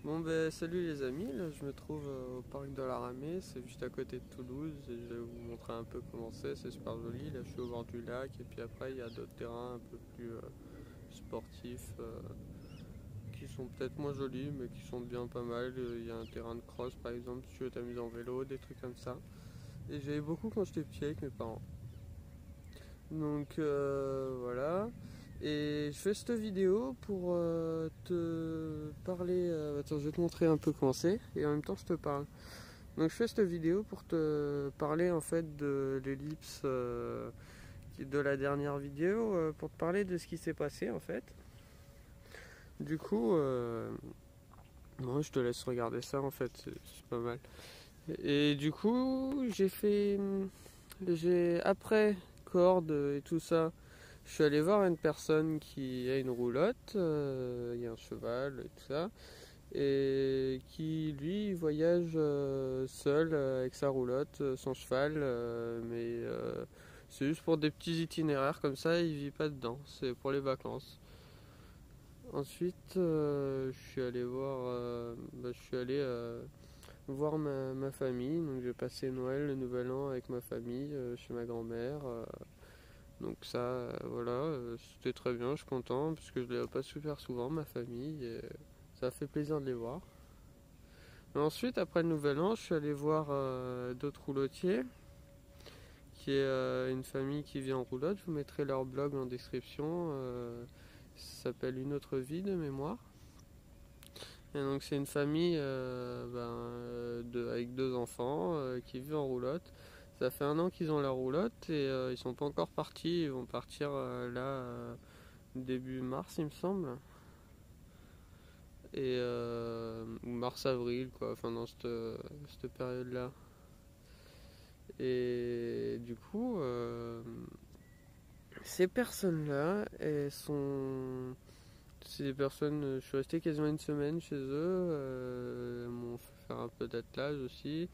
Bon ben salut les amis, là je me trouve au parc de la Ramée, c'est juste à côté de Toulouse et je vais vous montrer un peu comment c'est super joli, là je suis au bord du lac et puis après il y a d'autres terrains un peu plus sportifs qui sont peut-être moins jolis mais qui sont bien pas mal. Il y a un terrain de cross par exemple si tu veux t'amuser en vélo, des trucs comme ça. Et j'avais beaucoup quand j'étais petit avec mes parents. Donc voilà. Et je fais cette vidéo pour te parler. Attends, je vais te montrer un peu comment c'est et en même temps je te parle. Donc je fais cette vidéo pour te parler en fait de l'ellipse de la dernière vidéo, pour te parler de ce qui s'est passé en fait. Du coup, moi je te laisse regarder ça en fait, c'est pas mal. Et du coup, j'ai après corde et tout ça. Je suis allé voir une personne qui a une roulotte, il y a un cheval et tout ça, et qui lui voyage seul avec sa roulotte, son cheval, mais c'est juste pour des petits itinéraires comme ça, il vit pas dedans, c'est pour les vacances. Ensuite, je suis allé voir ma famille, donc j'ai passé Noël, le Nouvel An avec ma famille chez ma grand-mère. Donc ça, voilà, c'était très bien, je suis content, parce que je les vois pas super souvent, ma famille, et ça fait plaisir de les voir. Et ensuite, après le Nouvel An, je suis allé voir d'autres roulotiers, qui est une famille qui vit en roulotte. Je vous mettrai leur blog en description. Ça s'appelle Une autre vie de mémoire. Et donc c'est une famille avec deux enfants qui vivent en roulotte. Ça fait un an qu'ils ont leur roulotte et ils sont pas encore partis. Ils vont partir début mars, il me semble. Et ou mars-avril, quoi, enfin dans cette période-là. Et du coup, ces personnes-là, c'est des personnes, je suis resté quasiment une semaine chez eux, elles m'ont fait faire un peu d'attelage aussi.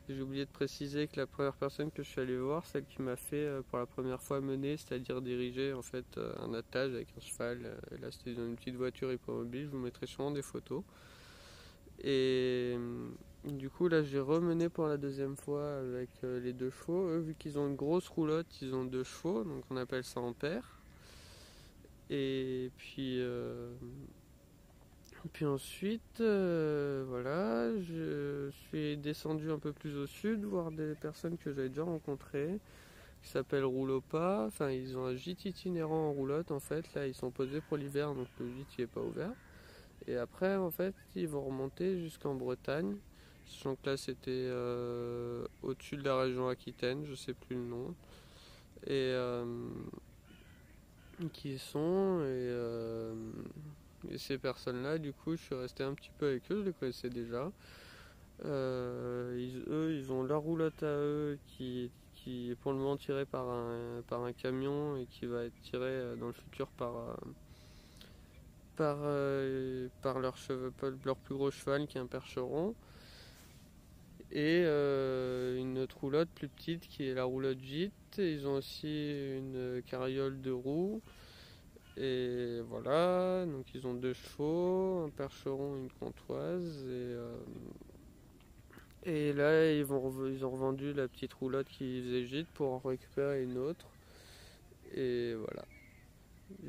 J'ai oublié de préciser que la première personne que je suis allé voir, celle qui m'a fait pour la première fois mener, c'est-à-dire diriger en fait un attelage avec un cheval. Et là c'était dans une petite voiture hippomobile, je vous mettrai sûrement des photos. Et du coup là j'ai remené pour la deuxième fois avec les deux chevaux. Eux vu qu'ils ont une grosse roulotte, ils ont deux chevaux, donc on appelle ça en paire. Et puis ensuite, voilà, je suis descendu un peu plus au sud, voir des personnes que j'avais déjà rencontrées, qui s'appellent Roulopa. Enfin, ils ont un gîte itinérant en roulotte, en fait. Là, ils sont posés pour l'hiver, donc le gîte n'est pas ouvert. Et après, en fait, ils vont remonter jusqu'en Bretagne. Sachant que là, c'était au-dessus de la région Aquitaine, je sais plus le nom. Et qui sont, et ces personnes-là, du coup, je suis resté un petit peu avec eux, je les connaissais déjà. Eux, ils ont leur roulotte à eux qui est pour le moment tirée par un camion et qui va être tirée dans le futur par leur plus gros cheval qui est un percheron. Et une autre roulotte plus petite qui est la roulotte gîte. Ils ont aussi une carriole de roues. Et voilà, donc ils ont deux chevaux, un percheron, une comtoise. Et là, ils ont revendu la petite roulotte qui faisait gîte pour en récupérer une autre. Et voilà.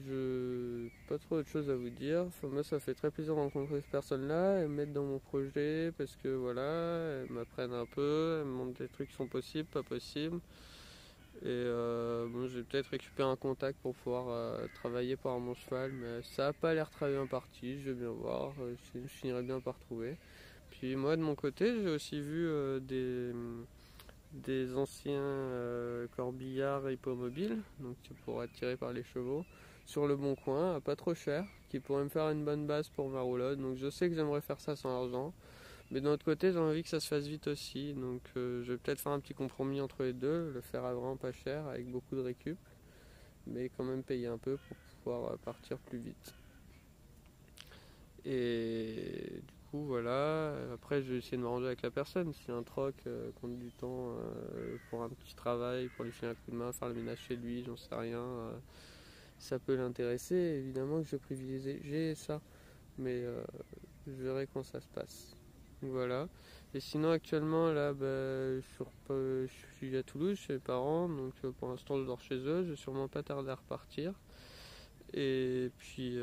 Je pas trop autre chose à vous dire. Enfin, moi, ça fait très plaisir de rencontrer ces personnes-là et me mettre dans mon projet parce que voilà, elles m'apprennent un peu, elles me montrent des trucs qui sont possibles, pas possibles. Et bon, j'ai peut-être récupéré un contact pour pouvoir travailler par mon cheval, mais ça a pas l'air très bien parti. Je vais bien voir. Je finirai bien par trouver. Puis moi, de mon côté, j'ai aussi vu des anciens corbillards hippomobiles, donc pour être tiré par les chevaux, sur le bon coin, à pas trop cher, qui pourrait me faire une bonne base pour ma roulotte. Donc je sais que j'aimerais faire ça sans argent, mais d'un autre côté j'ai envie que ça se fasse vite aussi, donc je vais peut-être faire un petit compromis entre les deux, le faire à vraiment pas cher, avec beaucoup de récup, mais quand même payer un peu pour pouvoir partir plus vite. Et du coup, voilà. Après, je vais essayer de m'arranger avec la personne. Si un troc compte du temps pour un petit travail, pour lui filer un coup de main, faire le ménage chez lui, j'en sais rien, ça peut l'intéresser. Évidemment que je privilégie ça. Mais Je verrai quand ça se passe. Donc voilà. Et sinon actuellement là je suis à Toulouse chez mes parents, donc pour l'instant je dors chez eux, je vais sûrement pas tarder à repartir. Et puis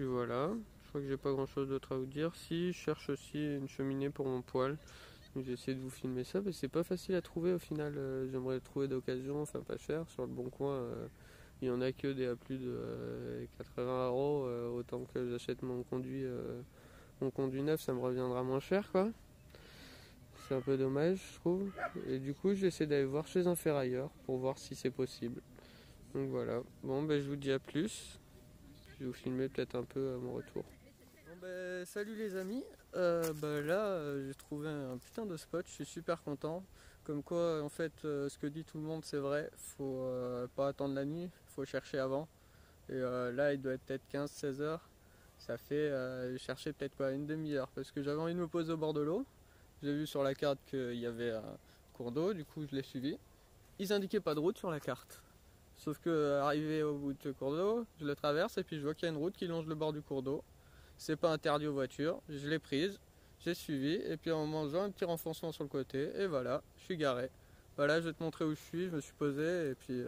voilà, je crois que j'ai pas grand chose d'autre à vous dire. Si, je cherche aussi une cheminée pour mon poêle. J'ai essayé de vous filmer ça, mais c'est pas facile à trouver au final. J'aimerais le trouver d'occasion, enfin pas cher. Sur le bon coin, il y en a que des à plus de 80 €. Autant que j'achète mon conduit neuf, ça me reviendra moins cher quoi. C'est un peu dommage, je trouve. Et du coup, j'essaie d'aller voir chez un ferrailleur pour voir si c'est possible. Donc voilà. Bon, ben je vous dis à plus. Je vais vous filmer peut-être un peu à mon retour. Bon, ben, salut les amis. J'ai trouvé un putain de spot. Je suis super content. Comme quoi, en fait, ce que dit tout le monde, c'est vrai. Faut pas attendre la nuit. Faut chercher avant. Et là, il doit être peut-être 15-16 heures. Ça fait chercher peut-être quoi, une demi-heure. Parce que j'avais envie de me poser au bord de l'eau. J'ai vu sur la carte qu'il y avait un cours d'eau, du coup je l'ai suivi. Ils indiquaient pas de route sur la carte. Sauf que arrivé au bout de ce cours d'eau, je le traverse et puis je vois qu'il y a une route qui longe le bord du cours d'eau. C'est pas interdit aux voitures, je l'ai prise, j'ai suivi et puis en mangeant un petit renfoncement sur le côté et voilà, je suis garé. Voilà, je vais te montrer où je suis, je me suis posé et puis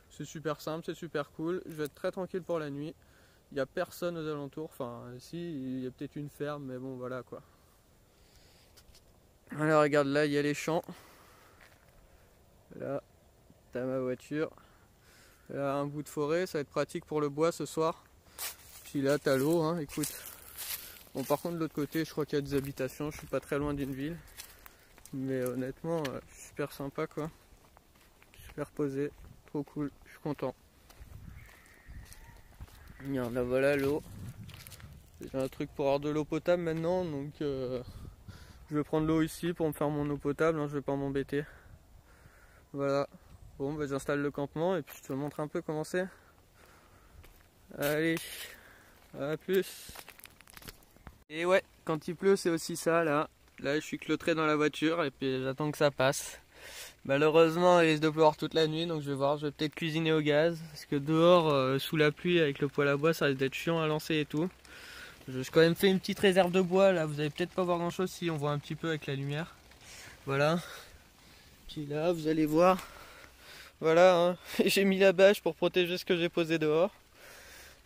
c'est super simple, c'est super cool. Je vais être très tranquille pour la nuit. Il n'y a personne aux alentours, enfin si, il y a peut-être une ferme mais bon voilà quoi. Alors regarde là, il y a les champs. Là, t'as ma voiture. Là, un bout de forêt, ça va être pratique pour le bois ce soir. Puis là, t'as l'eau, hein, écoute. Bon, par contre, de l'autre côté, je crois qu'il y a des habitations. Je suis pas très loin d'une ville. Mais honnêtement, super sympa quoi. Super posé, trop cool, je suis content. Regarde, là voilà l'eau. J'ai un truc pour avoir de l'eau potable maintenant, donc je vais prendre l'eau ici pour me faire mon eau potable, hein, je vais pas m'embêter. Voilà. Bon, bah, j'installe le campement et puis je te montre un peu comment c'est. Allez, à plus. Et ouais, quand il pleut, c'est aussi ça là. Là, je suis cloîtré dans la voiture et puis j'attends que ça passe. Malheureusement, il risque de pleuvoir toute la nuit, donc je vais voir. Je vais peut-être cuisiner au gaz parce que dehors, sous la pluie, avec le poêle à bois, ça risque d'être chiant à lancer et tout. J'ai quand même fait une petite réserve de bois là. Vous allez peut-être pas voir grand chose si on voit un petit peu avec la lumière. Voilà. Puis là, vous allez voir. Voilà, hein. J'ai mis la bâche pour protéger ce que j'ai posé dehors.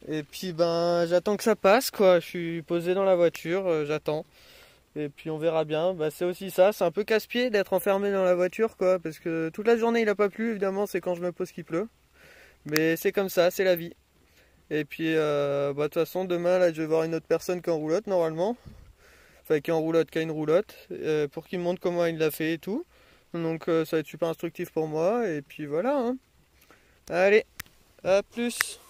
Et puis ben j'attends que ça passe quoi. Je suis posé dans la voiture, j'attends. Et puis on verra bien. Bah, c'est aussi ça, c'est un peu casse-pied d'être enfermé dans la voiture quoi. Parce que toute la journée il a pas plu, évidemment c'est quand je me pose qu'il pleut. Mais c'est comme ça, c'est la vie. Et puis de toute façon demain là je vais voir une autre personne qui est en roulotte normalement. Enfin qui est en roulotte, qui a une roulotte. Pour qu'il me montre comment il l'a fait et tout. Donc ça va être super instructif pour moi. Et puis voilà hein. Allez, à plus.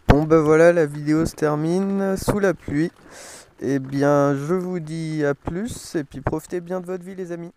Bon ben voilà, la vidéo se termine sous la pluie. Et bien je vous dis à plus et puis profitez bien de votre vie les amis.